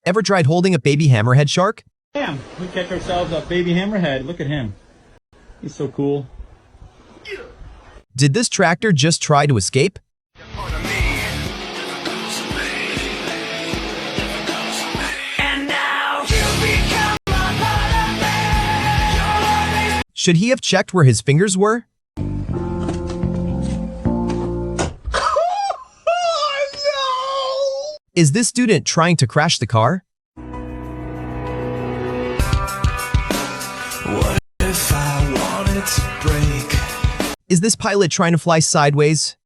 Ever tried holding a baby hammerhead shark? Bam! We catch ourselves a baby hammerhead. Look at him. He's so cool. Did this tractor just try to escape? Should he have checked where his fingers were? Oh, Is this student trying to crash the car? no! What if I wanted to break? Is this pilot trying to fly sideways?